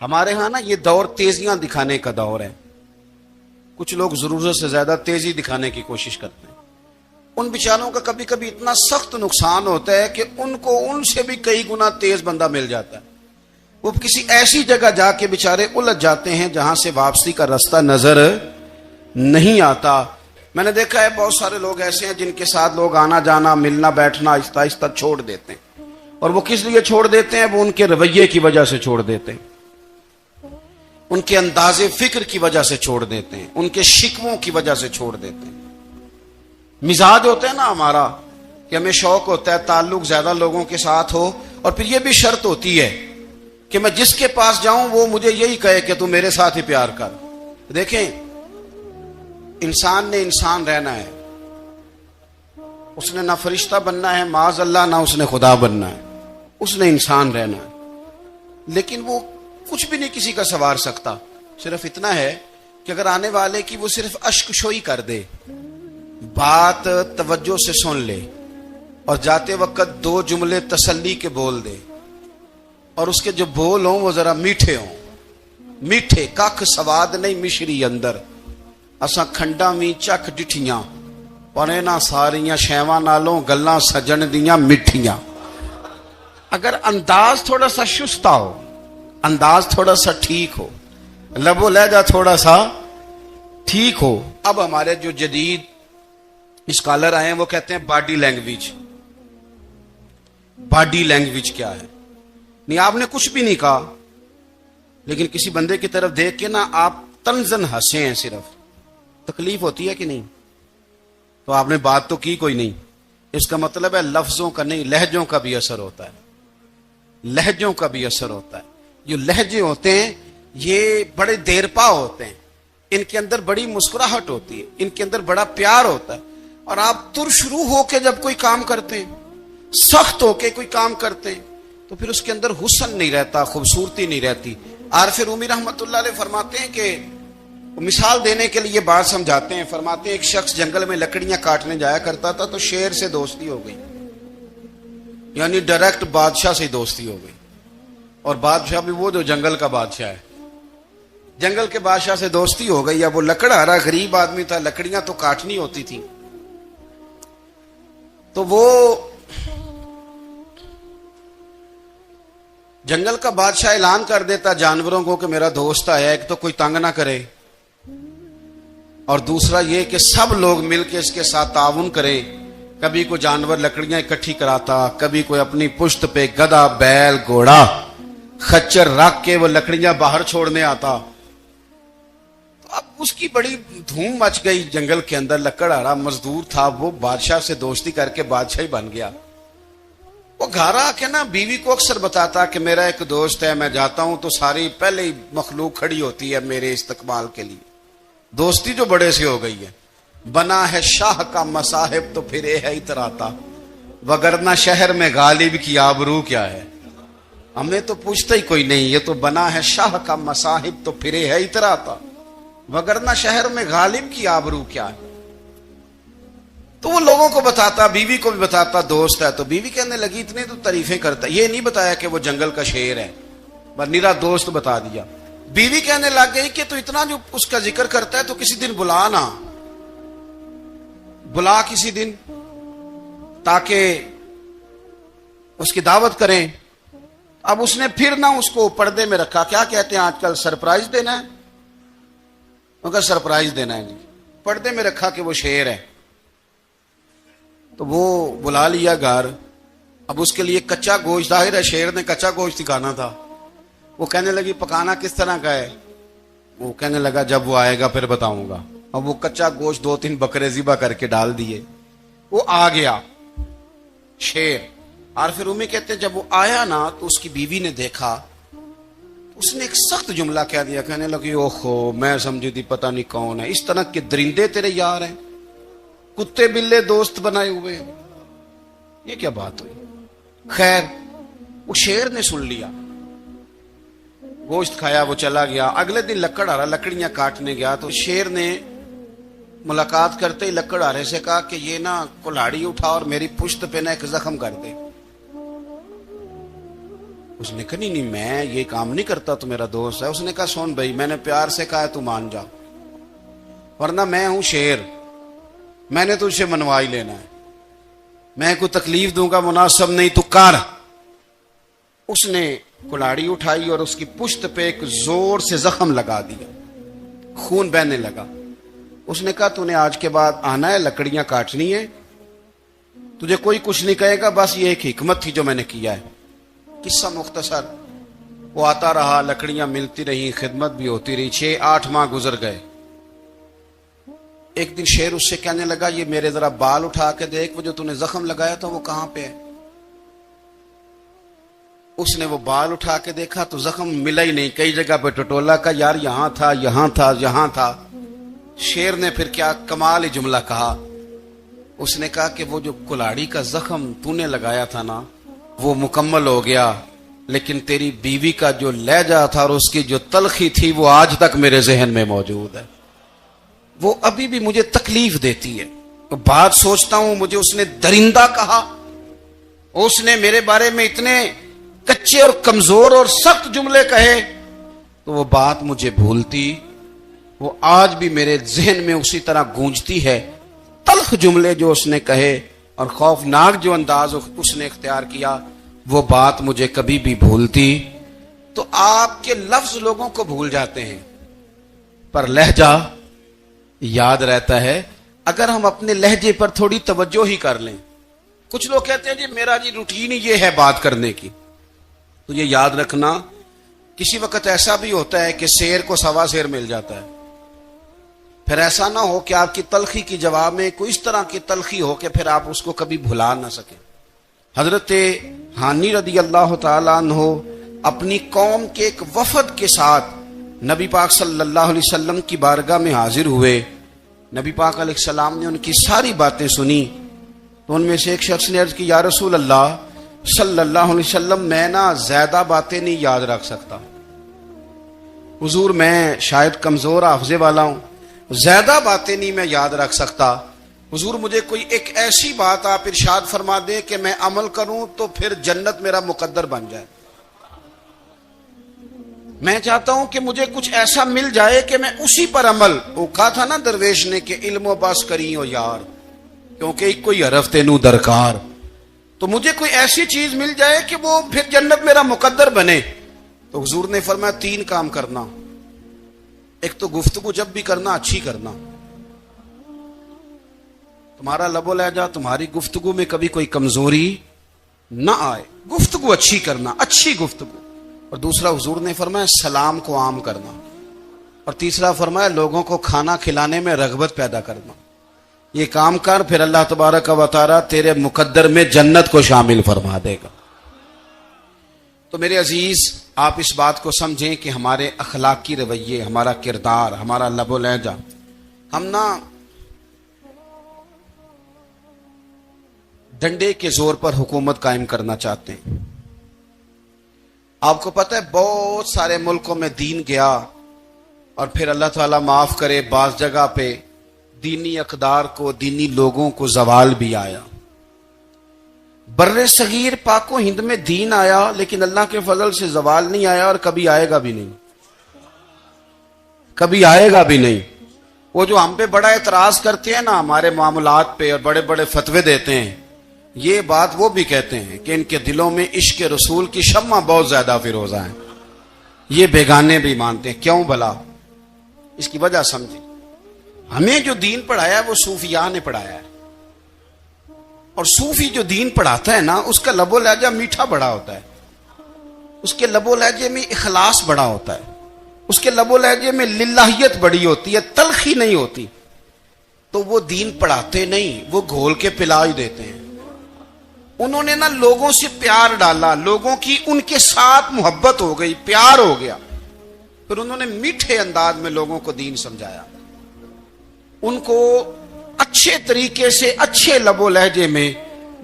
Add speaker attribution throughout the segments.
Speaker 1: ہمارے ہاں نا یہ دور تیزیاں دکھانے کا دور ہے. کچھ لوگ ضرورت سے زیادہ تیزی دکھانے کی کوشش کرتے ہیں. ان بیچاروں کا کبھی کبھی اتنا سخت نقصان ہوتا ہے کہ ان کو ان سے بھی کئی گنا تیز بندہ مل جاتا ہے. وہ کسی ایسی جگہ جا کے بیچارے الجھ جاتے ہیں جہاں سے واپسی کا راستہ نظر نہیں آتا. میں نے دیکھا ہے بہت سارے لوگ ایسے ہیں جن کے ساتھ لوگ آنا جانا ملنا بیٹھنا آہستہ آہستہ چھوڑ دیتے ہیں. اور وہ کس لیے چھوڑ دیتے ہیں؟ وہ ان کے رویے کی وجہ سے چھوڑ دیتے ہیں, ان کے انداز فکر کی وجہ سے چھوڑ دیتے ہیں, ان کے شکووں کی وجہ سے چھوڑ دیتے ہیں. مزاج ہوتا ہے نا ہمارا کہ ہمیں شوق ہوتا ہے تعلق زیادہ لوگوں کے ساتھ ہو, اور پھر یہ بھی شرط ہوتی ہے کہ میں جس کے پاس جاؤں وہ مجھے یہی کہے کہ تو میرے ساتھ ہی پیار کر. دیکھیں, انسان نے انسان رہنا ہے, اس نے نہ فرشتہ بننا ہے معاذ اللہ, نہ اس نے خدا بننا ہے, اس نے انسان رہنا ہے. لیکن وہ کچھ بھی نہیں کسی کا سنوار سکتا. صرف اتنا ہے کہ اگر آنے والے کی وہ صرف اشک شوئی کر دے, بات توجہ سے سن لے, اور جاتے وقت 2 جملے تسلی کے بول دے, اور اس کے جو بول ہوں وہ ذرا میٹھے ہوں. میٹھے کھ سواد نہیں مشری اندر, اساں کھنڈا می چکھ ڈٹھیاں, پر انہاں ساریاں شیواں نالوں گلاں سجن دیاں مٹھیاں. اگر انداز تھوڑا سا شستہ ہو, انداز تھوڑا سا ٹھیک ہو, لب و لہجہ تھوڑا سا ٹھیک ہو. اب ہمارے جو جدید اسکالر آئے ہیں وہ کہتے ہیں باڈی لینگویج. باڈی لینگویج کیا ہے؟ نہیں, آپ نے کچھ بھی نہیں کہا, لیکن کسی بندے کی طرف دیکھ کے نا آپ تنزن ہنسے ہیں, صرف تکلیف ہوتی ہے کہ نہیں؟ تو آپ نے بات تو کی کوئی نہیں. اس کا مطلب ہے لفظوں کا نہیں, لہجوں کا بھی اثر ہوتا ہے. لہجوں کا بھی اثر ہوتا ہے. جو لہجے ہوتے ہیں یہ بڑے دیر پا ہوتے ہیں, ان کے اندر بڑی مسکراہٹ ہوتی ہے, ان کے اندر بڑا پیار ہوتا ہے. اور آپ ترشروح ہو کے جب کوئی کام کرتے ہیں, سخت ہو کے کوئی کام کرتے ہیں, تو پھر اس کے اندر حسن نہیں رہتا, خوبصورتی نہیں رہتی. عارف رومی رحمت اللہ علیہ فرماتے ہیں کہ مثال دینے کے لیے بات سمجھاتے ہیں. فرماتے ہیں ایک شخص جنگل میں لکڑیاں کاٹنے جایا کرتا تھا, تو شیر سے دوستی ہو گئی, یعنی ڈائریکٹ بادشاہ سے دوستی ہو گئی. اور بادشاہ بھی وہ جو جنگل کا بادشاہ ہے, جنگل کے بادشاہ سے دوستی ہو گئی. اب وہ لکڑہارا غریب آدمی تھا, لکڑیاں تو کاٹنی ہوتی تھی. تو وہ جنگل کا بادشاہ اعلان کر دیتا جانوروں کو کہ میرا دوست آیا, ایک تو کوئی تنگ نہ کرے, اور دوسرا یہ کہ سب لوگ مل کے اس کے ساتھ تعاون کریں. کبھی کوئی جانور لکڑیاں اکٹھی کراتا, کبھی کوئی اپنی پشت پہ گدھا بیل گھوڑا خچر رکھ کے وہ لکڑیاں باہر چھوڑنے آتا. تو اب اس کی بڑی دھوم مچ گئی جنگل کے اندر. لکڑہارا مزدور تھا, وہ بادشاہ سے دوستی کر کے بادشاہ ہی بن گیا. وہ گھر آ کے نا بیوی کو اکثر بتاتا کہ میرا ایک دوست ہے, میں جاتا ہوں تو ساری پہلے ہی مخلوق کھڑی ہوتی ہے میرے استقبال کے لیے. دوستی جو بڑے سے ہو گئی ہے. بنا ہے شاہ کا مصاحب تو پھر ہے اتراتا, وگرنہ شہر میں غالب کی آبرو کیا ہے. ہمیں تو پوچھتا ہی کوئی نہیں, یہ تو بنا ہے شاہ کا مصاحب تو پھر ہے اتراتا, وگرنہ شہر میں غالب کی آبرو کیا ہے. تو وہ لوگوں کو بتاتا, بیوی کو بھی بتاتا دوست ہے. تو بیوی کہنے لگی اتنی تو تعریفیں کرتا, یہ نہیں بتایا کہ وہ جنگل کا شیر ہے, بس نیرا دوست بتا دیا. بیوی کہنے لگ گئی کہ تو اتنا جو اس کا ذکر کرتا ہے تو کسی دن بلا نا, بلا کسی دن تاکہ اس کی دعوت کریں. اب اس نے پھر نہ اس کو پردے میں رکھا. کیا کہتے ہیں آج کل, سرپرائز دینا ہے, مگر سرپرائز دینا ہے جی. پردے میں رکھا کہ وہ شیر ہے. تو وہ بلا لیا گھر. اب اس کے لیے کچا گوشت, ظاہر ہے شیر نے کچا گوشت کھانا تھا. وہ کہنے لگی پکانا کس طرح کا ہے؟ وہ کہنے لگا جب وہ آئے گا پھر بتاؤں گا. اب وہ کچا گوشت 2-3 بکرے ذبح کر کے ڈال دیے. وہ آ گیا شیر. عارف رومی کہتے ہیں جب وہ آیا نا تو اس کی بیوی نے دیکھا, اس نے ایک سخت جملہ کہہ دیا. کہنے لگی اوہو, میں سمجھی تھی پتہ نہیں کون ہے, اس طرح کے درندے تیرے یار ہیں, کتے بلے دوست بنائے ہوئے, یہ کیا بات ہوئی. خیر وہ شیر نے سن لیا, گوشت کھایا, وہ چلا گیا. اگلے دن لکڑہارا لکڑیاں کاٹنے گیا تو شیر نے ملاقات کرتے ہی لکڑہارے سے کہا کہ یہ نا کلاڑی اٹھا اور میری پشت پہ نا ایک زخم کر دے. اس نے کہا نہیں میں یہ کام نہیں کرتا، تو میرا دوست ہے۔ اس نے کہا سن بھائی، میں نے پیار سے کہا ہے تو مان جا، ورنہ میں ہوں شیر، میں نے تجھ سے منوا ہی لینا ہے، میں کوئی تکلیف دوں گا مناسب نہیں، تو کر۔ اس نے کلاڑی اٹھائی اور اس کی پشت پہ ایک زور سے زخم لگا دیا، خون بہنے لگا۔ اس نے کہا تو نے آج کے بعد آنا ہے، لکڑیاں کاٹنی ہے، تجھے کوئی کچھ نہیں کہے گا، بس یہ ایک حکمت تھی جو میں نے کیا ہے۔ قصہ مختصر، وہ آتا رہا، لکڑیاں ملتی رہی، خدمت بھی ہوتی رہی، 6-8 ماہ گزر گئے۔ ایک دن شیر اس سے کہنے لگا یہ میرے ذرا بال اٹھا کے دیکھ، وہ جو تو نے زخم لگایا تھا وہ کہاں پہ ہے؟ اس نے وہ بال اٹھا کے دیکھا تو زخم ملا ہی نہیں، کئی جگہ پہ ٹٹولا کا یار یہاں تھا یہاں تھا یہاں تھا۔ شیر نے پھر کیا کمال ہی جملہ کہا، اس نے کہا کہ وہ جو کلاڑی کا زخم تو نے لگایا تھا نا وہ مکمل ہو گیا، لیکن تیری بیوی کا جو لہجہ تھا اور اس کی جو تلخی تھی وہ آج تک میرے ذہن میں موجود ہے، وہ ابھی بھی مجھے تکلیف دیتی ہے۔ تو بات سوچتا ہوں مجھے اس نے درندہ کہا، اس نے میرے بارے میں اتنے کچے اور کمزور اور سخت جملے کہے، تو وہ بات مجھے بھولتی، وہ آج بھی میرے ذہن میں اسی طرح گونجتی ہے۔ تلخ جملے جو اس نے کہے اور خوفناک جو انداز اس نے اختیار کیا، وہ بات مجھے کبھی بھی بھولتی۔ تو آپ کے لفظ لوگوں کو بھول جاتے ہیں پر لہجہ یاد رہتا ہے اگر ہم اپنے لہجے پر تھوڑی توجہ ہی کر لیں۔ کچھ لوگ کہتے ہیں جی میرا جی روٹین ہی یہ ہے بات کرنے کی، تو یہ یاد رکھنا کسی وقت ایسا بھی ہوتا ہے کہ شیر کو سوا شیر مل جاتا ہے، پھر ایسا نہ ہو کہ آپ کی تلخی کی جواب میں کوئی اس طرح کی تلخی ہو کہ پھر آپ اس کو کبھی بھلا نہ سکیں۔ حضرت ہانی رضی اللہ تعالیٰ عنہ اپنی قوم کے ایک وفد کے ساتھ نبی پاک صلی اللہ علیہ وسلم کی بارگاہ میں حاضر ہوئے۔ نبی پاک علیہ السلام نے ان کی ساری باتیں سنی، تو ان میں سے ایک شخص نے عرض کی یا رسول اللہ صلی اللہ علیہ وسلم، میں نا زیادہ باتیں نہیں یاد رکھ سکتا، حضور میں شاید کمزور حافظے والا ہوں، زیادہ باتیں نہیں میں یاد رکھ سکتا، حضور مجھے کوئی ایک ایسی بات آپ ارشاد فرما دیں کہ میں عمل کروں تو پھر جنت میرا مقدر بن جائے۔ میں چاہتا ہوں کہ مجھے کچھ ایسا مل جائے کہ میں اسی پر عمل، وہ کہا تھا نا درویش نے کہ علم و بس کری ہو یار، کیونکہ ایک کوئی حرف تینوں درکار، تو مجھے کوئی ایسی چیز مل جائے کہ وہ پھر جنت میرا مقدر بنے۔ تو حضور نے فرمایا 3 کام کرنا، ایک تو گفتگو جب بھی کرنا اچھی کرنا، تمہارا لب و لہجہ تمہاری گفتگو میں کبھی کوئی کمزوری نہ آئے، گفتگو اچھی کرنا، اچھی گفتگو۔ اور دوسرا حضور نے فرمایا سلام کو عام کرنا، اور تیسرا فرمایا لوگوں کو کھانا کھلانے میں رغبت پیدا کرنا۔ یہ کام کر پھر اللہ تبارک و تعالی تیرے مقدر میں جنت کو شامل فرما دے گا۔ تو میرے عزیز آپ اس بات کو سمجھیں کہ ہمارے اخلاقی رویے، ہمارا کردار، ہمارا لب و لہجہ، ہم نہ ڈنڈے کے زور پر حکومت قائم کرنا چاہتے ہیں۔ آپ کو پتہ ہے بہت سارے ملکوں میں دین گیا اور پھر اللہ تعالیٰ معاف کرے بعض جگہ پہ دینی اقدار کو، دینی لوگوں کو زوال بھی آیا۔ بر صغیر پاک و ہند میں دین آیا لیکن اللہ کے فضل سے زوال نہیں آیا، اور کبھی آئے گا بھی نہیں، کبھی آئے گا بھی نہیں۔ وہ جو ہم پہ بڑا اعتراض کرتے ہیں نا ہمارے معاملات پہ اور بڑے بڑے فتوے دیتے ہیں، یہ بات وہ بھی کہتے ہیں کہ ان کے دلوں میں عشق رسول کی شمع بہت زیادہ فیروزہ ہے، یہ بیگانے بھی مانتے ہیں۔ کیوں بھلا؟ اس کی وجہ سمجھیں، ہمیں جو دین پڑھایا ہے وہ صوفیاء نے پڑھایا ہے، اور صوفی جو دین پڑھاتا ہے نا اس کا لب و لہجہ میٹھا بڑا ہوتا ہے، اس کے لب و لہجے میں اخلاص بڑا ہوتا ہے، اس کے لب و لہجے میں للہیت بڑی ہوتی ہے، تلخی نہیں ہوتی۔ تو وہ دین پڑھاتے نہیں، وہ گھول کے پلا ہی دیتے ہیں۔ انہوں نے نا لوگوں سے پیار ڈالا، لوگوں کی ان کے ساتھ محبت ہو گئی، پیار ہو گیا، پھر انہوں نے میٹھے انداز میں لوگوں کو دین سمجھایا، ان کو اچھے طریقے سے اچھے لب و لہجے میں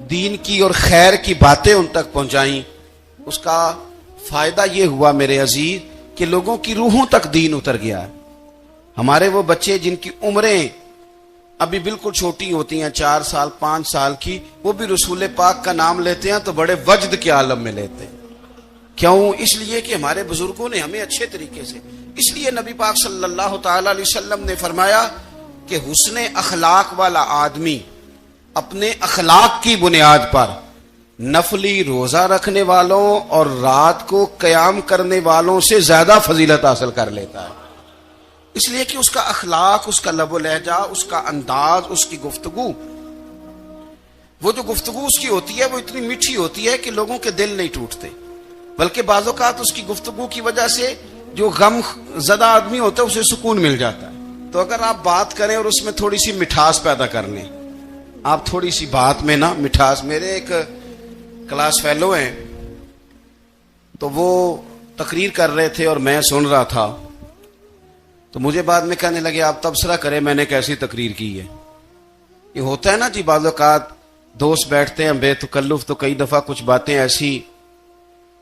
Speaker 1: دین کی اور خیر کی باتیں ان تک پہنچائیں۔ اس کا فائدہ یہ ہوا میرے عزیز کہ لوگوں کی روحوں تک دین اتر گیا ہے۔ ہمارے وہ بچے جن کی عمریں ابھی بالکل چھوٹی ہوتی ہیں، 4 سال 5 سال کی، وہ بھی رسول پاک کا نام لیتے ہیں تو بڑے وجد کے عالم میں لیتے ہیں۔ کیوں؟ اس لیے کہ ہمارے بزرگوں نے ہمیں اچھے طریقے سے، اس لیے نبی پاک صلی اللہ تعالی علیہ وسلم نے فرمایا کہ حسن اخلاق والا آدمی اپنے اخلاق کی بنیاد پر نفلی روزہ رکھنے والوں اور رات کو قیام کرنے والوں سے زیادہ فضیلت حاصل کر لیتا ہے، اس لیے کہ اس کا اخلاق، اس کا لب و لہجہ، اس کا انداز، اس کی گفتگو، وہ جو گفتگو اس کی ہوتی ہے وہ اتنی میٹھی ہوتی ہے کہ لوگوں کے دل نہیں ٹوٹتے، بلکہ بعض اوقات اس کی گفتگو کی وجہ سے جو غم زدہ آدمی ہوتا ہے اسے سکون مل جاتا ہے۔ تو اگر آپ بات کریں اور اس میں تھوڑی سی مٹھاس پیدا کر لیں، آپ تھوڑی سی بات میں نا مٹھاس، میرے ایک کلاس فیلو ہیں تو وہ تقریر کر رہے تھے اور میں سن رہا تھا، تو مجھے بعد میں کہنے لگے آپ تبصرہ کریں میں نے کیسی تقریر کی ہے۔ یہ ہوتا ہے نا جی، بعض اوقات دوست بیٹھتے ہیں بے تکلف تو کئی دفعہ کچھ باتیں ایسی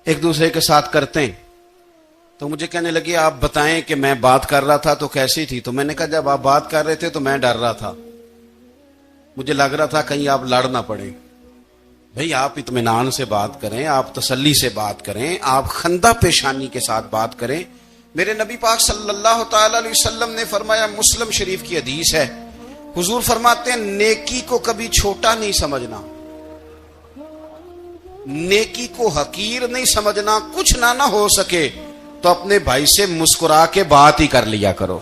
Speaker 1: ایک دوسرے کے ساتھ کرتے ہیں، تو مجھے کہنے لگے آپ بتائیں کہ میں بات کر رہا تھا تو کیسی تھی؟ تو میں نے کہا جب آپ بات کر رہے تھے تو میں ڈر رہا تھا، مجھے لگ رہا تھا کہیں آپ لڑ نہ پڑیں۔ بھئی آپ اطمینان سے بات کریں، آپ تسلی سے بات کریں، آپ خندہ پیشانی کے ساتھ بات کریں۔ میرے نبی پاک صلی اللہ تعالی علیہ وسلم نے فرمایا، مسلم شریف کی حدیث ہے، حضور فرماتے ہیں نیکی کو کبھی چھوٹا نہیں سمجھنا، نیکی کو حقیر نہیں سمجھنا، کچھ نہ ہو سکے تو اپنے بھائی سے مسکرا کے بات ہی کر لیا کرو،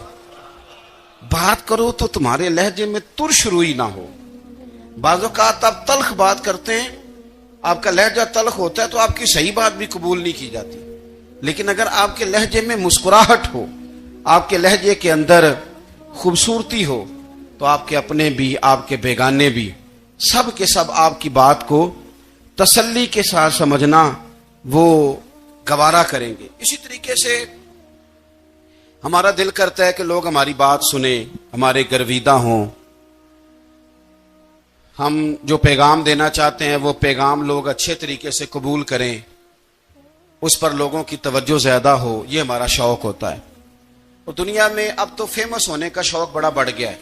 Speaker 1: بات کرو تو تمہارے لہجے میں ترش روئی نہ ہو۔ بعض اوقات آپ تلخ بات کرتے ہیں، آپ کا لہجہ تلخ ہوتا ہے تو آپ کی صحیح بات بھی قبول نہیں کی جاتی، لیکن اگر آپ کے لہجے میں مسکراہٹ ہو، آپ کے لہجے کے اندر خوبصورتی ہو، تو آپ کے اپنے بھی، آپ کے بیگانے بھی، سب کے سب آپ کی بات کو تسلی کے ساتھ سمجھنا وہ گوارا کریں گے۔ اسی طریقے سے ہمارا دل کرتا ہے کہ لوگ ہماری بات سنیں، ہمارے گرویدہ ہوں، ہم جو پیغام دینا چاہتے ہیں وہ پیغام لوگ اچھے طریقے سے قبول کریں، اس پر لوگوں کی توجہ زیادہ ہو، یہ ہمارا شوق ہوتا ہے۔ اور دنیا میں اب تو فیمس ہونے کا شوق بڑا بڑھ گیا ہے،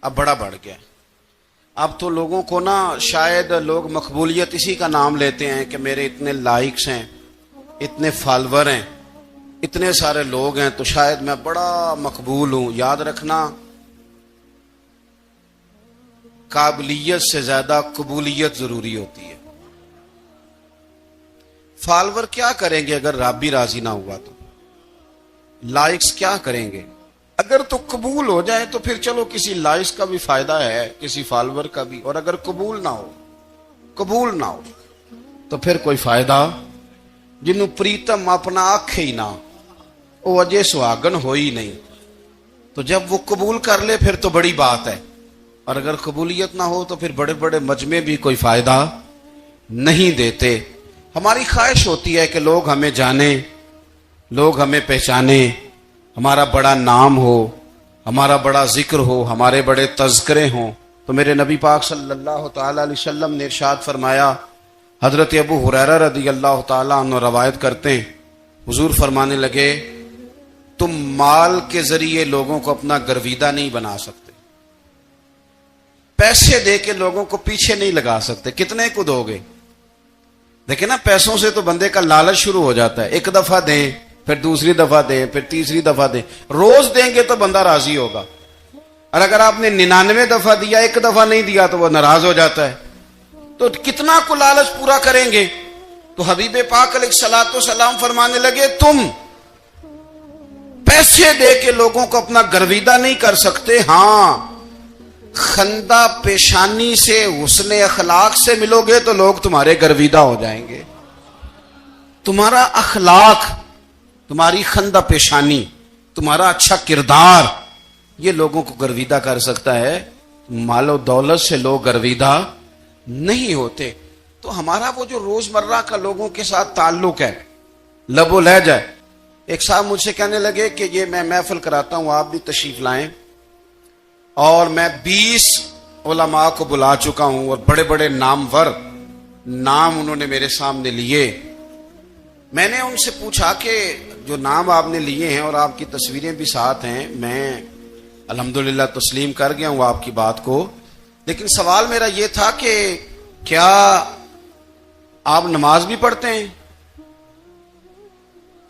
Speaker 1: اب بڑا بڑھ گیا ہے۔ اب تو لوگوں کو نا شاید لوگ مقبولیت اسی کا نام لیتے ہیں کہ میرے اتنے لائکس ہیں، اتنے فالور ہیں، اتنے سارے لوگ ہیں تو شاید میں بڑا مقبول ہوں۔ یاد رکھنا، قابلیت سے زیادہ قبولیت ضروری ہوتی ہے۔ فالور کیا کریں گے اگر رب بھی راضی نہ ہوا تو؟ لائکس کیا کریں گے؟ اگر تو قبول ہو جائے تو پھر چلو کسی لائکس کا بھی فائدہ ہے، کسی فالور کا بھی، اور اگر قبول نہ ہو تو پھر کوئی فائدہ جنوں پریتم اپنا آنکھ ہی نہ، وہ اجے سہاگن ہو ہی نہیں، تو جب وہ قبول کر لے پھر تو بڑی بات ہے، اور اگر قبولیت نہ ہو تو پھر بڑے بڑے مجمع بھی کوئی فائدہ نہیں دیتے۔ ہماری خواہش ہوتی ہے کہ لوگ ہمیں جانیں، لوگ ہمیں پہچانیں، ہمارا بڑا نام ہو، ہمارا بڑا ذکر ہو، ہمارے بڑے تذکرے ہوں۔ تو میرے نبی پاک صلی اللہ تعالی علیہ وسلم نے ارشاد فرمایا، حضرت ابو ہریرہ رضی اللہ تعالیٰ عنہ روایت کرتے ہیں، حضور فرمانے لگے، تم مال کے ذریعے لوگوں کو اپنا گرویدہ نہیں بنا سکتے، پیسے دے کے لوگوں کو پیچھے نہیں لگا سکتے۔ کتنے کو دو گے؟ دیکھیں نا، پیسوں سے تو بندے کا لالچ شروع ہو جاتا ہے، ایک دفعہ دیں، پھر دوسری دفعہ دیں، پھر تیسری دفعہ دیں، روز دیں گے تو بندہ راضی ہوگا، اور اگر آپ نے 99 دفعہ دیا، ایک دفعہ نہیں دیا تو وہ ناراض ہو جاتا ہے۔ تو کتنا کو لالچ پورا کریں گے؟ تو حبیب پاک علیہ الصلوۃ والسلام فرمانے لگے، تم پیسے دے کے لوگوں کو اپنا گرویدہ نہیں کر سکتے، ہاں خندہ پیشانی سے، حسن اخلاق سے ملو گے تو لوگ تمہارے گرویدہ ہو جائیں گے۔ تمہارا اخلاق، تمہاری خندہ پیشانی، تمہارا اچھا کردار، یہ لوگوں کو گرویدہ کر سکتا ہے۔ مال و دولت سے لوگ گرویدہ نہیں ہوتے۔ تو ہمارا وہ جو روزمرہ کا لوگوں کے ساتھ تعلق ہے، لب و لہجہ ہے۔ ایک صاحب مجھ سے کہنے لگے کہ یہ میں محفل کراتا ہوں، آپ بھی تشریف لائیں، اور میں 20 علماء کو بلا چکا ہوں، اور بڑے بڑے نامور نام انہوں نے میرے سامنے لیے۔ میں نے ان سے پوچھا کہ جو نام آپ نے لیے ہیں اور آپ کی تصویریں بھی ساتھ ہیں، میں الحمدللہ تسلیم کر گیا ہوں آپ کی بات کو، لیکن سوال میرا یہ تھا کہ کیا آپ نماز بھی پڑھتے ہیں؟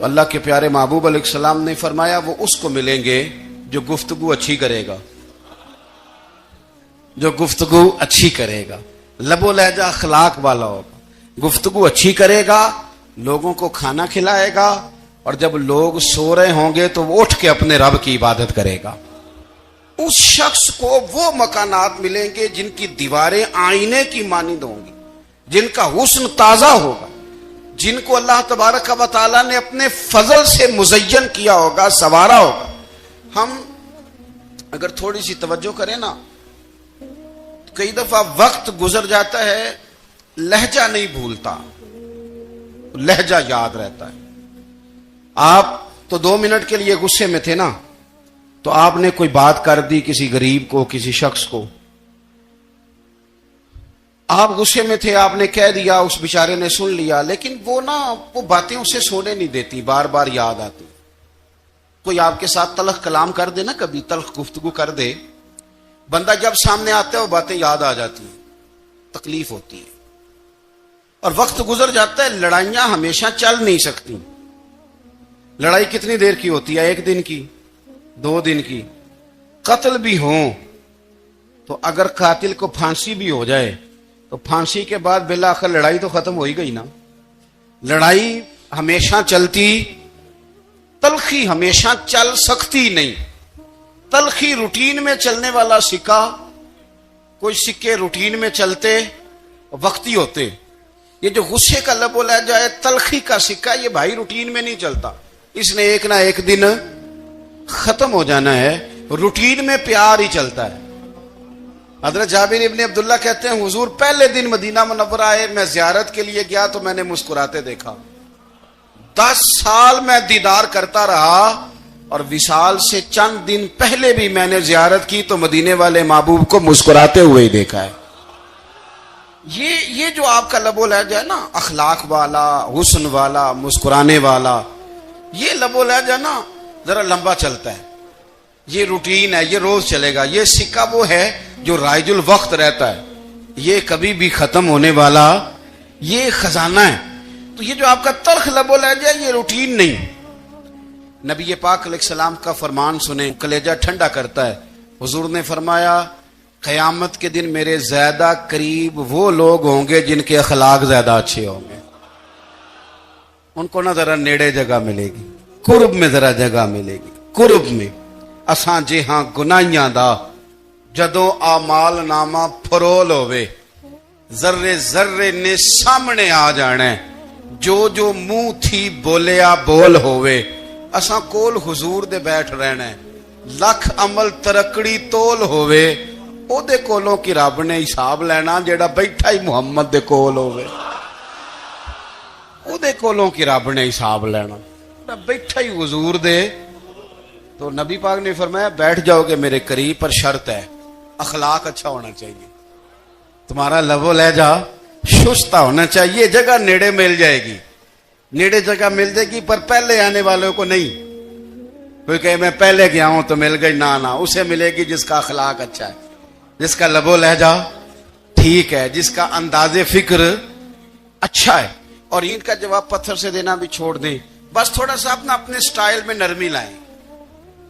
Speaker 1: تو اللہ کے پیارے محبوب علیہ السلام نے فرمایا وہ اس کو ملیں گے جو گفتگو اچھی کرے گا، جو گفتگو اچھی کرے گا، لب و لہجہ اخلاق والا ہوگا، گفتگو اچھی کرے گا، لوگوں کو کھانا کھلائے گا، اور جب لوگ سو رہے ہوں گے تو وہ اٹھ کے اپنے رب کی عبادت کرے گا۔ اس شخص کو وہ مکانات ملیں گے جن کی دیواریں آئینے کی مانند ہوں گی، جن کا حسن تازہ ہوگا، جن کو اللہ تبارک و تعالیٰ نے اپنے فضل سے مزین کیا ہوگا، سنوارا ہوگا۔ ہم اگر تھوڑی سی توجہ کریں نا، کئی دفعہ وقت گزر جاتا ہے، لہجہ نہیں بھولتا، لہجہ یاد رہتا ہے۔ آپ تو 2 منٹ کے لیے غصے میں تھے نا، تو آپ نے کوئی بات کر دی کسی غریب کو، کسی شخص کو، آپ غصے میں تھے، آپ نے کہہ دیا، اس بیچارے نے سن لیا، لیکن وہ باتیں اسے سونے نہیں دیتی، بار بار یاد آتی۔ کوئی آپ کے ساتھ تلخ کلام کر دے نا، کبھی تلخ گفتگو کر دے، بندہ جب سامنے آتا ہے وہ باتیں یاد آ جاتی ہیں، تکلیف ہوتی ہے، اور وقت گزر جاتا ہے۔ لڑائیاں ہمیشہ چل نہیں سکتی۔ لڑائی کتنی دیر کی ہوتی ہے؟ 1 دن کی، 2 دن کی۔ قتل بھی ہوں تو اگر قاتل کو پھانسی بھی ہو جائے تو پھانسی کے بعد بالآخر لڑائی تو ختم ہو ہی گئی نا۔ لڑائی ہمیشہ چلتی، تلخی ہمیشہ چل سکتی نہیں۔ تلخی روٹین میں چلنے والا سکہ، کوئی سکے روٹین میں چلتے وقتی ہوتے، یہ جو غصے کا لب و لہجہ ہے، تلخی کا سکہ، یہ بھائی روٹین میں نہیں چلتا، اس نے ایک نہ ایک دن ختم ہو جانا ہے۔ روٹین میں پیار ہی چلتا ہے۔ حضرت جابر ابن عبداللہ کہتے ہیں حضور پہلے دن مدینہ منورہ آئے، میں زیارت کے لیے گیا تو میں نے مسکراتے دیکھا۔ 10 سال میں دیدار کرتا رہا، اور وصال سے چند دن پہلے بھی میں نے زیارت کی تو مدینے والے محبوب کو مسکراتے ہوئے ہی دیکھا ہے۔ یہ جو آپ کا لب و لہجہ ہے نا، اخلاق والا، حسن والا، مسکرانے والا، یہ لب و لہجہ نا ذرا لمبا چلتا ہے، یہ روٹین ہے، یہ روز چلے گا۔ یہ سکہ وہ ہے جو رائج الوقت رہتا ہے، یہ کبھی بھی ختم ہونے والا یہ خزانہ ہے۔ تو یہ جو آپ کا تلخ لب و لہجہ ہے، یہ روٹین نہیں۔ نبی پاک علیہ السلام کا فرمان سنیں، کلیجہ ٹھنڈا کرتا ہے۔ حضور نے فرمایا قیامت کے دن میرے زیادہ قریب وہ لوگ ہوں گے جن کے اخلاق زیادہ اچھے ہوں گے، ان کو نہ ذرا نیڑے جگہ ملے گی، قرب میں ذرا جگہ ملے گی، قرب میں۔ اساں جے ہاں گناہیاں دا جدوں آمال نامہ پھرول ہوئے، ذرے ذرے نے سامنے آ جانا ہے، جو منہ تھی بولیا بول ہوئے، اساں کول حضور دے بیٹھ رہنا ہے۔ لکھ عمل ترکڑی تول ہوئے، او دے کولوں کی رب نے حساب لینا، جیڑا بیٹھا ہی محمد دے کول ہوئے، او دے کولوں کی رب نے حساب لینا، بیٹھا ہی حضور دے۔ تو نبی پاک نے فرمایا بیٹھ جاؤ گے میرے قریب، پر شرط ہے اخلاق اچھا ہونا چاہیے، تمہارا لب و لہجہ شستہ ہونا چاہیے۔ جگہ نیڑے مل جائے گی، نیڑے جگہ مل جائے گی، پر پہلے آنے والوں کو نہیں۔ کوئی کہے میں پہلے گیا ہوں تو مل گئی، نہ اسے ملے گی جس کا اخلاق اچھا ہے، جس کا لب و لہجہ ٹھیک ہے، جس کا انداز فکر اچھا ہے۔ اور اینٹ کا جواب پتھر سے دینا بھی چھوڑ دیں، بس تھوڑا سا اپنے سٹائل میں نرمی لائیں،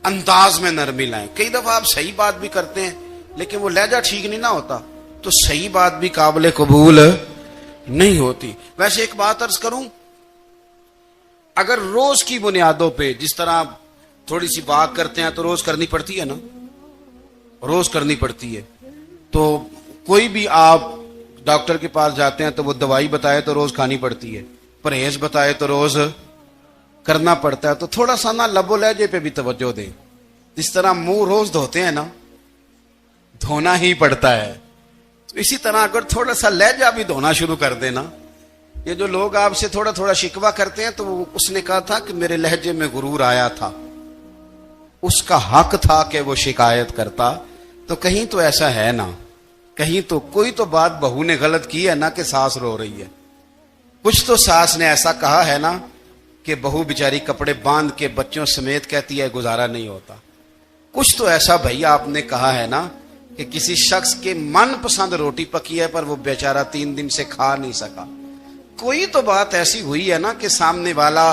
Speaker 1: انداز میں نرمی لائیں۔ کئی دفعہ آپ صحیح بات بھی کرتے ہیں لیکن وہ لہجہ ٹھیک نہیں نہ ہوتا، تو صحیح بات بھی قابل قبول نہیں ہوتی۔ ویسے ایک بات عرض کروں، اگر روز کی بنیادوں پہ جس طرح تھوڑی سی بات کرتے ہیں تو روز کرنی پڑتی ہے نا، روز کرنی پڑتی ہے، تو کوئی بھی آپ ڈاکٹر کے پاس جاتے ہیں تو وہ دوائی بتائے تو روز کھانی پڑتی ہے، پرہیز بتائے تو روز کرنا پڑتا ہے۔ تو تھوڑا سا نا لب و لہجے پہ بھی توجہ دیں، جس طرح منہ روز دھوتے ہیں نا، دھونا ہی پڑتا ہے، تو اسی طرح اگر تھوڑا سا لہجہ بھی دھونا شروع کر دینا۔ یہ جو لوگ آپ سے تھوڑا تھوڑا شکوہ کرتے ہیں، تو اس نے کہا تھا کہ میرے لہجے میں غرور آیا تھا، اس کا حق تھا کہ وہ شکایت کرتا، تو کہیں تو ایسا ہے نا، کہیں تو کوئی تو بات بہو نے غلط کی ہے نا کہ ساس رو رہی ہے، کچھ تو ساس نے ایسا کہا ہے نا کہ بہو بیچاری کپڑے باندھ کے بچوں سمیت کہتی ہے گزارا نہیں ہوتا، کچھ تو ایسا بھائی آپ نے کہا ہے نا کہ کسی شخص کے من پسند روٹی پکی ہے پر وہ بیچارہ 3 دن سے کھا نہیں سکا، کوئی تو بات ایسی ہوئی ہے نا کہ سامنے والا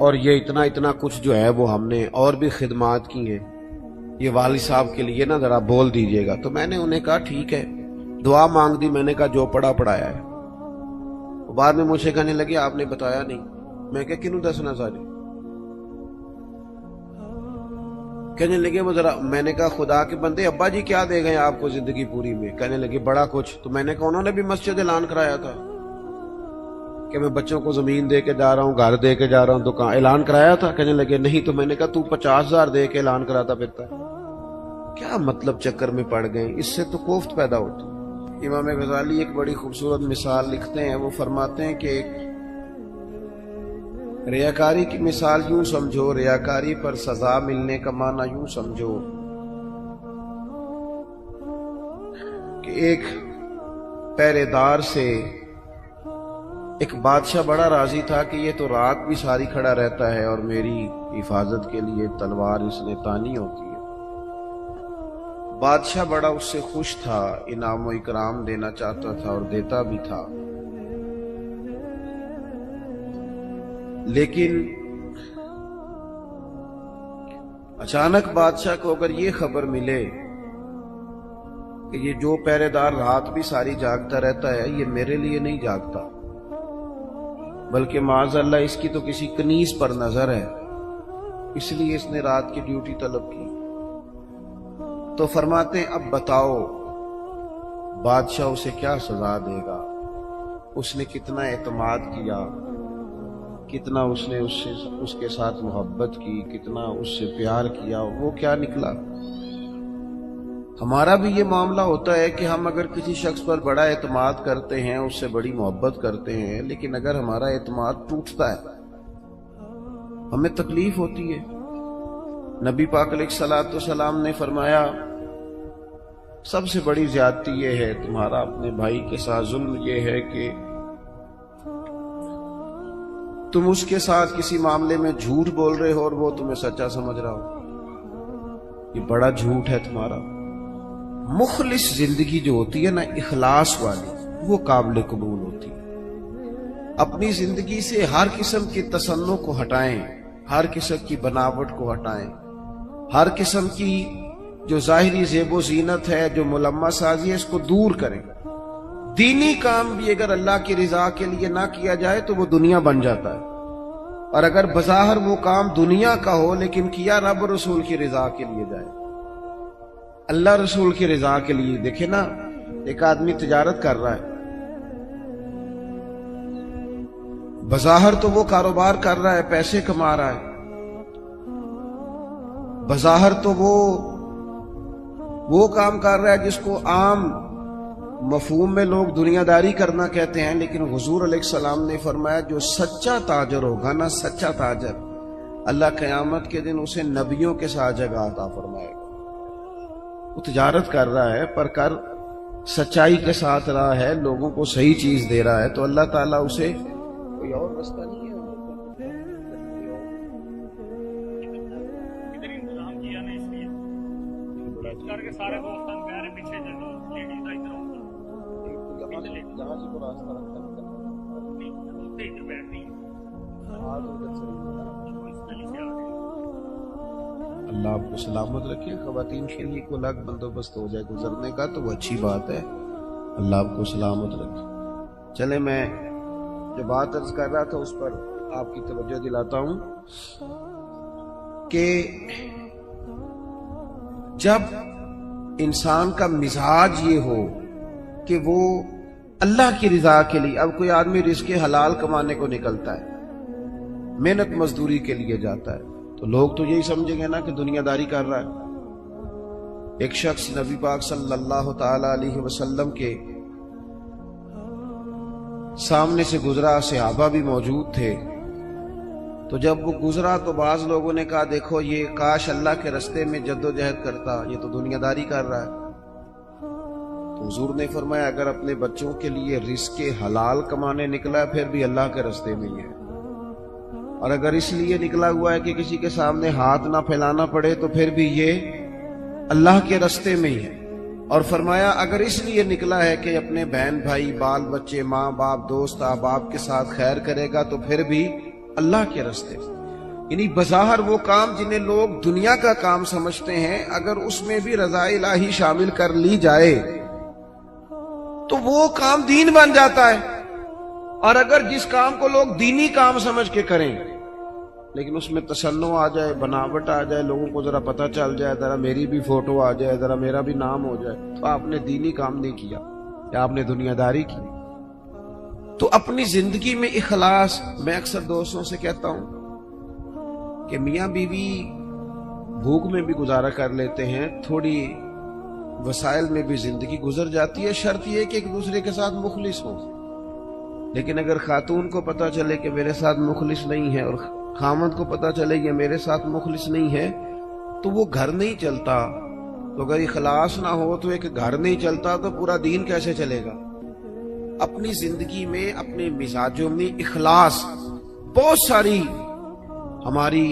Speaker 1: اور یہ اتنا اتنا کچھ جو ہے وہ ہم نے اور بھی خدمات کی ہیں، یہ والد صاحب کے لیے نا ذرا بول دیجئے گا۔ تو میں نے انہیں کہا ٹھیک ہے، دعا مانگ دی، میں نے کہا جو پڑھا پڑھایا ہے۔ وہ بعد میں مجھ سے کہنے لگے آپ نے بتایا نہیں۔ میں کہا کنوں دسنا سارے؟ کہنے لگے وہ ذرا، میں نے کہا خدا کے بندے ابا جی کیا دے گئے آپ کو زندگی پوری میں؟ کہنے لگے بڑا کچھ۔ تو میں نے کہا انہوں نے بھی مسجد اعلان کرایا تھا کہ میں بچوں کو زمین دے کے جا رہا ہوں، گھر دے کے جا رہا ہوں، دکان اعلان کرایا تھا؟ کہنے لگے نہیں۔ تو میں نے کہا تو 50,000 دے کے اعلان کراتا پھرتا ہے، کیا مطلب چکر میں پڑ گئے؟ اس سے تو کوفت پیدا ہوتی۔ امام غزالی ایک بڑی خوبصورت مثال لکھتے ہیں، وہ فرماتے ہیں کہ ایک ریاکاری کی مثال یوں سمجھو، ریاکاری پر سزا ملنے کا معنی یوں سمجھو کہ ایک پہرے دار سے ایک بادشاہ بڑا راضی تھا کہ یہ تو رات بھی ساری کھڑا رہتا ہے اور میری حفاظت کے لیے تلوار اس نے تانی ہوتی ہے۔ بادشاہ بڑا اس سے خوش تھا، انعام و اکرام دینا چاہتا تھا اور دیتا بھی تھا، لیکن اچانک بادشاہ کو اگر یہ خبر ملے کہ یہ جو پہرے دار رات بھی ساری جاگتا رہتا ہے یہ میرے لیے نہیں جاگتا، بلکہ معاذ اللہ اس کی تو کسی کنیز پر نظر ہے، اس لیے اس نے رات کی ڈیوٹی طلب کی۔ تو فرماتے ہیں اب بتاؤ بادشاہ اسے کیا سزا دے گا؟ اس نے کتنا اعتماد کیا، کتنا اس نے اس کے ساتھ محبت کی، کتنا اس سے پیار کیا، وہ کیا نکلا؟ ہمارا بھی یہ معاملہ ہوتا ہے کہ ہم اگر کسی شخص پر بڑا اعتماد کرتے ہیں، اس سے بڑی محبت کرتے ہیں، لیکن اگر ہمارا اعتماد ٹوٹتا ہے ہمیں تکلیف ہوتی ہے۔ نبی پاک علیہ الصلوۃ والسلام نے فرمایا سب سے بڑی زیادتی یہ ہے تمہارا اپنے بھائی کے ساتھ ظلم، یہ ہے کہ تم اس کے ساتھ کسی معاملے میں جھوٹ بول رہے ہو اور وہ تمہیں سچا سمجھ رہا ہو، یہ بڑا جھوٹ ہے تمہارا۔ مخلص زندگی جو ہوتی ہے نا، اخلاص والی، وہ قابل قبول ہوتی ہے۔ اپنی زندگی سے ہر قسم کی تصنع کو ہٹائیں، ہر قسم کی بناوٹ کو ہٹائیں، ہر قسم کی جو ظاہری زیب و زینت ہے، جو ملمہ سازی ہے، اس کو دور کریں۔ دینی کام بھی اگر اللہ کی رضا کے لیے نہ کیا جائے تو وہ دنیا بن جاتا ہے، اور اگر بظاہر وہ کام دنیا کا ہو لیکن کیا رب رسول کی رضا کے لیے جائے، اللہ رسول کی رضا کے لیے۔ دیکھیں نا، ایک آدمی تجارت کر رہا ہے، بظاہر تو وہ کاروبار کر رہا ہے، پیسے کما رہا ہے، بظاہر تو وہ کام کر رہا ہے جس کو عام مفہوم میں لوگ دنیا داری کرنا کہتے ہیں، لیکن حضور علیہ السلام نے فرمایا جو سچا تاجر ہوگا نا، سچا تاجر، اللہ قیامت کے دن اسے نبیوں کے ساتھ جگہ عطا فرمائے گا۔ وہ تجارت کر رہا ہے پر کر سچائی کے ساتھ رہا ہے، لوگوں کو صحیح چیز دے رہا ہے، تو اللہ تعالیٰ اسے کوئی اور رستہ نہیں ہے۔
Speaker 2: سارے دوستان میرے پیچھے چلو، لیڈیز کا ادھر
Speaker 1: اللہ آپ کو سلامت رکھے۔ خواتین کے لیے کوئی الگ بندوبست ہو جائے گزرنے کا تو وہ اچھی بات ہے، اللہ آپ کو سلامت رکھے۔ چلے میں جو بات عرض کر رہا تھا اس پر آپ کی توجہ دلاتا ہوں کہ جب انسان کا مزاج یہ ہو کہ وہ اللہ کی رضا کے لیے، اب کوئی آدمی رزق حلال کمانے کو نکلتا ہے، محنت مزدوری کے لیے جاتا ہے، تو لوگ تو یہی سمجھیں گے نا کہ دنیا داری کر رہا ہے۔ ایک شخص نبی پاک صلی اللہ تعالی علیہ وسلم کے سامنے سے گزرا، صحابہ بھی موجود تھے، تو جب وہ گزرا تو بعض لوگوں نے کہا دیکھو یہ کاش اللہ کے رستے میں جد و جہد کرتا، یہ تو دنیا داری کر رہا ہے۔ تو حضور نے فرمایا اگر اپنے بچوں کے لیے رزق حلال کمانے نکلا ہے پھر بھی اللہ کے رستے میں ہی ہے، اور اگر اس لیے نکلا ہوا ہے کہ کسی کے سامنے ہاتھ نہ پھیلانا پڑے تو پھر بھی یہ اللہ کے رستے میں ہی ہے۔ اور فرمایا اگر اس لیے نکلا ہے کہ اپنے بہن بھائی بال بچے ماں باپ دوست احباب کے ساتھ خیر کرے گا تو پھر بھی اللہ کے رستے۔ یعنی بظاہر وہ کام جنہیں لوگ دنیا کا کام سمجھتے ہیں، اگر اس میں بھی رضا الہی شامل کر لی جائے تو وہ کام دین بن جاتا ہے۔ اور اگر جس کام کو لوگ دینی کام سمجھ کے کریں لیکن اس میں تصنع آ جائے، بناوٹ آ جائے، لوگوں کو ذرا پتہ چل جائے، ذرا میری بھی فوٹو آ جائے، ذرا میرا بھی نام ہو جائے، تو آپ نے دینی کام نہیں کیا یا آپ نے دنیا داری کی۔ تو اپنی زندگی میں اخلاص، میں اکثر دوستوں سے کہتا ہوں کہ میاں بیوی بھوک میں بھی گزارا کر لیتے ہیں، تھوڑی وسائل میں بھی زندگی گزر جاتی ہے، شرط یہ کہ ایک دوسرے کے ساتھ مخلص ہو۔ لیکن اگر خاتون کو پتہ چلے کہ میرے ساتھ مخلص نہیں ہے اور خامد کو پتہ چلے کہ میرے ساتھ مخلص نہیں ہے تو وہ گھر نہیں چلتا۔ تو اگر اخلاص نہ ہو تو ایک گھر نہیں چلتا تو پورا دین کیسے چلے گا؟ اپنی زندگی میں، اپنے مزاجوں میں اخلاص بہت ساری ہماری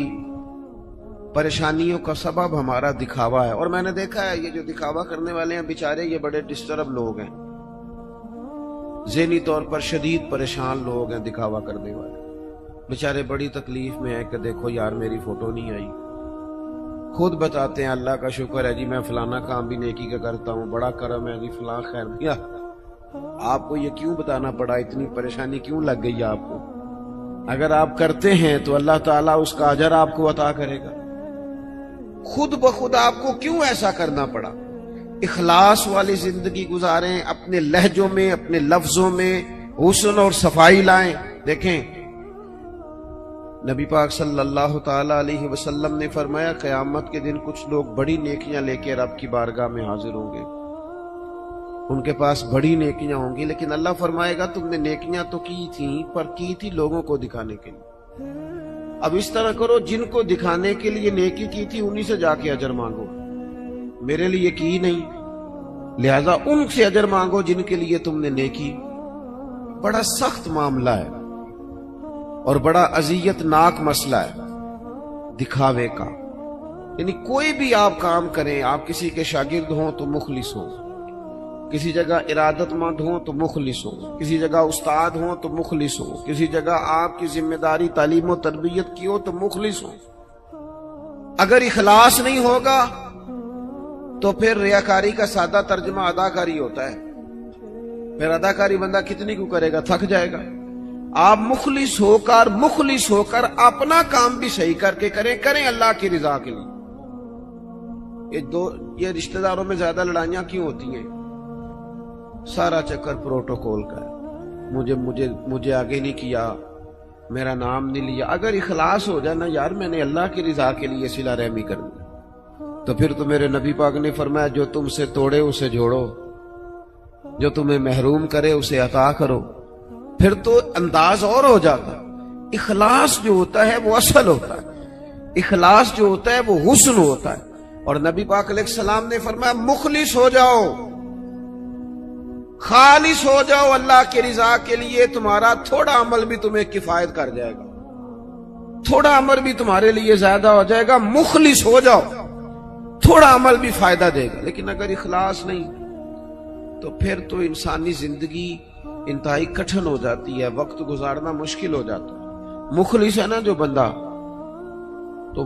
Speaker 1: پریشانیوں کا سبب ہمارا دکھاوا ہے۔ اور میں نے دیکھا ہے یہ جو دکھاوا کرنے والے ہیں بیچارے، یہ بڑے ڈسٹرب لوگ ہیں، ذہنی طور پر شدید پریشان لوگ ہیں دکھاوا کرنے والے، بیچارے بڑی تکلیف میں ہیں کہ دیکھو یار میری فوٹو نہیں آئی، خود بتاتے ہیں اللہ کا شکر ہے جی میں فلانا کام بھی نیکی کا کرتا ہوں، بڑا کرم ہے جی فلاں خیر دیا۔ آپ کو یہ کیوں بتانا پڑا؟ اتنی پریشانی کیوں لگ گئی آپ کو؟ اگر آپ کرتے ہیں تو اللہ تعالیٰ اس کا اجر آپ کو عطا کرے گا۔ خود بخود آپ کو کیوں ایسا کرنا پڑا؟ اخلاص والی زندگی گزاریں، اپنے لہجوں میں، اپنے لفظوں میں حسن اور صفائی لائیں۔ دیکھیں نبی پاک صلی اللہ تعالی علیہ وسلم نے فرمایا قیامت کے دن کچھ لوگ بڑی نیکیاں لے کے رب کی بارگاہ میں حاضر ہوں گے، ان کے پاس بڑی نیکیاں ہوں گی، لیکن اللہ فرمائے گا تم نے نیکیاں تو کی تھیں پر کی تھی لوگوں کو دکھانے کے لیے۔ اب اس طرح کرو، جن کو دکھانے کے لیے نیکی کی تھی انہی سے جا کے اجر مانگو، میرے لیے کی نہیں، لہذا ان سے اجر مانگو جن کے لیے تم نے نیکی۔ بڑا سخت معاملہ ہے اور بڑا اذیت ناک مسئلہ ہے دکھاوے کا۔ یعنی کوئی بھی آپ کام کریں، آپ کسی کے شاگرد ہوں تو مخلص ہوں، کسی جگہ ارادت مند ہوں تو مخلص ہوں، کسی جگہ استاد ہوں تو مخلص ہوں، کسی جگہ آپ کی ذمہ داری تعلیم و تربیت کی ہو تو مخلص ہوں۔ اگر اخلاص نہیں ہوگا تو پھر ریاکاری کا سادہ ترجمہ اداکاری ہوتا ہے، پھر اداکاری بندہ کتنی کو کرے گا، تھک جائے گا۔ آپ مخلص ہو کر اپنا کام بھی صحیح کر کے کریں اللہ کی رضا کے لیے۔ یہ رشتہ داروں میں زیادہ لڑائیاں کیوں ہوتی ہیں؟ سارا چکر پروٹوکول کا ہے، مجھے آگے نہیں کیا، میرا نام نہیں لیا۔ اگر اخلاص ہو جائے نا یار میں نے اللہ کی رضا کے لیے صلہ رحمی کرنی، تو پھر تو میرے نبی پاک نے فرمایا جو تم سے توڑے اسے جوڑو، جو تمہیں محروم کرے اسے عطا کرو، پھر تو انداز اور ہو جاتا۔ اخلاص جو ہوتا ہے وہ اصل ہوتا ہے، اخلاص جو ہوتا ہے وہ حسن ہوتا ہے۔ اور نبی پاک علیہ السلام نے فرمایا مخلص ہو جاؤ، خالص ہو جاؤ اللہ کی رضا کے لیے، تمہارا تھوڑا عمل بھی تمہیں کفایت کر جائے گا، تھوڑا عمل بھی تمہارے لیے زیادہ ہو جائے گا۔ مخلص ہو جاؤ، تھوڑا عمل بھی فائدہ دے گا۔ لیکن اگر اخلاص نہیں تو پھر تو انسانی زندگی انتہائی کٹھن ہو جاتی ہے، وقت گزارنا مشکل ہو جاتا ہے۔ مخلص ہے نا جو بندہ، تو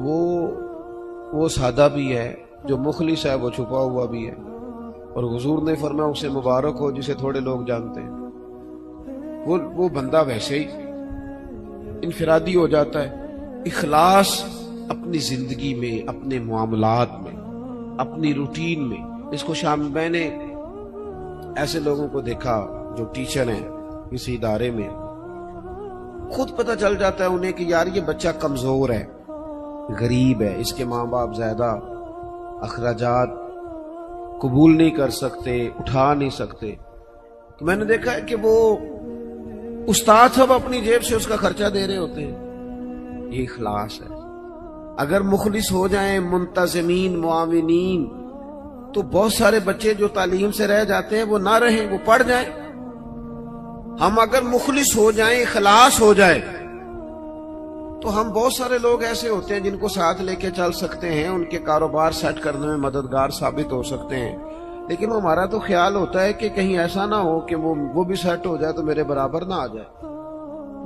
Speaker 1: وہ سادہ بھی ہے، جو مخلص ہے وہ چھپا ہوا بھی ہے، اور حضور نے فرمایا اسے مبارک ہو جسے تھوڑے لوگ جانتے ہیں۔ وہ بندہ ویسے ہی انفرادی ہو جاتا ہے۔ اخلاص اپنی زندگی میں، اپنے معاملات میں، اپنی روٹین میں، اس کو میں نے ایسے لوگوں کو دیکھا جو ٹیچر ہیں کسی ادارے میں، خود پتہ چل جاتا ہے انہیں کہ یار یہ بچہ کمزور ہے، غریب ہے، اس کے ماں باپ زیادہ اخراجات قبول نہیں کر سکتے، اٹھا نہیں سکتے، تو میں نے دیکھا ہے کہ وہ استاد سب اپنی جیب سے اس کا خرچہ دے رہے ہوتے ہیں۔ یہ اخلاص ہے۔ اگر مخلص ہو جائیں، منتظمین، معاونین، تو بہت سارے بچے جو تعلیم سے رہ جاتے ہیں وہ نہ رہیں، وہ پڑھ جائیں۔ ہم اگر مخلص ہو جائیں، اخلاص ہو جائے، تو ہم بہت سارے لوگ ایسے ہوتے ہیں جن کو ساتھ لے کے چل سکتے ہیں، ان کے کاروبار سیٹ کرنے میں مددگار ثابت ہو سکتے ہیں۔ لیکن ہمارا تو خیال ہوتا ہے کہ کہیں ایسا نہ ہو کہ وہ بھی سیٹ ہو جائے تو میرے برابر نہ آ جائے۔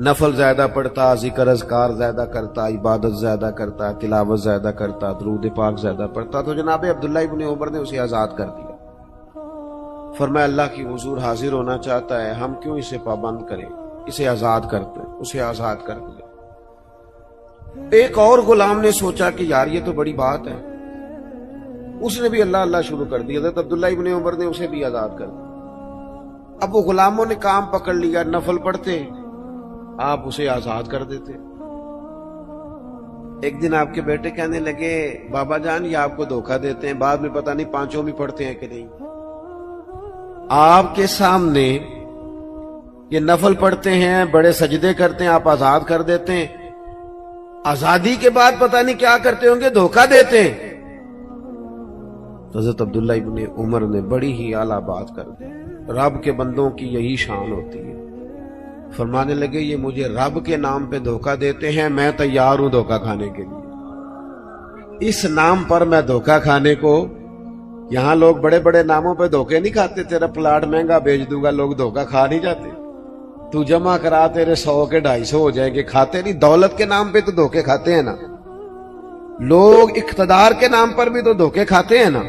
Speaker 1: نفل زیادہ پڑھتا، ذکر اذکار زیادہ کرتا، عبادت زیادہ کرتا، تلاوت زیادہ کرتا، درود پاک زیادہ پڑھتا، تو جناب عبداللہ ابن عمر نے اسے آزاد کر دیا۔ فرمایا اللہ کی حضور حاضر ہونا چاہتا ہے، ہم کیوں اسے پابند کریں، اسے آزاد کرتے، اسے آزاد کر دیا۔ ایک اور غلام نے سوچا کہ یار یہ تو بڑی بات ہے، اس نے بھی اللہ اللہ شروع کر دیا۔ حضرت عبداللہ ابن عمر نے اسے بھی آزاد کر دیا۔ اب وہ غلاموں نے کام پکڑ لیا، نفل پڑھتے آپ اسے آزاد کر دیتے۔ ایک دن آپ کے بیٹے کہنے لگے بابا جان یہ آپ کو دھوکہ دیتے ہیں، بعد میں پتہ نہیں پانچوں بھی پڑھتے ہیں کہ نہیں۔ آپ کے سامنے یہ نفل پڑھتے ہیں، بڑے سجدے کرتے ہیں، آپ آزاد کر دیتے ہیں، آزادی کے بعد پتہ نہیں کیا کرتے ہوں گے، دھوکہ دیتے ہیں۔ حضرت عبداللہ ابن عمر نے بڑی ہی اعلیٰ بات کر دی، رب کے بندوں کی یہی شان ہوتی ہے۔ فرمانے لگے یہ مجھے رب کے نام پہ دھوکہ دیتے ہیں، میں تیار ہوں دھوکہ کھانے کے لیے۔ اس نام پر میں دھوکہ کھانے کو، یہاں لوگ بڑے بڑے ناموں پہ دھوکے نہیں کھاتے، تیرا پلاٹ مہنگا بیچ دوں گا، لوگ دھوکہ کھا نہیں جاتے، تو جمع کرا تیرے 100 کے 250 ہو جائیں گے، کھاتے نہیں۔ دولت کے نام پہ تو دھوکے کھاتے ہیں نا، لوگ اقتدار کے نام پر بھی تو دھوکے کھاتے ہیں نا۔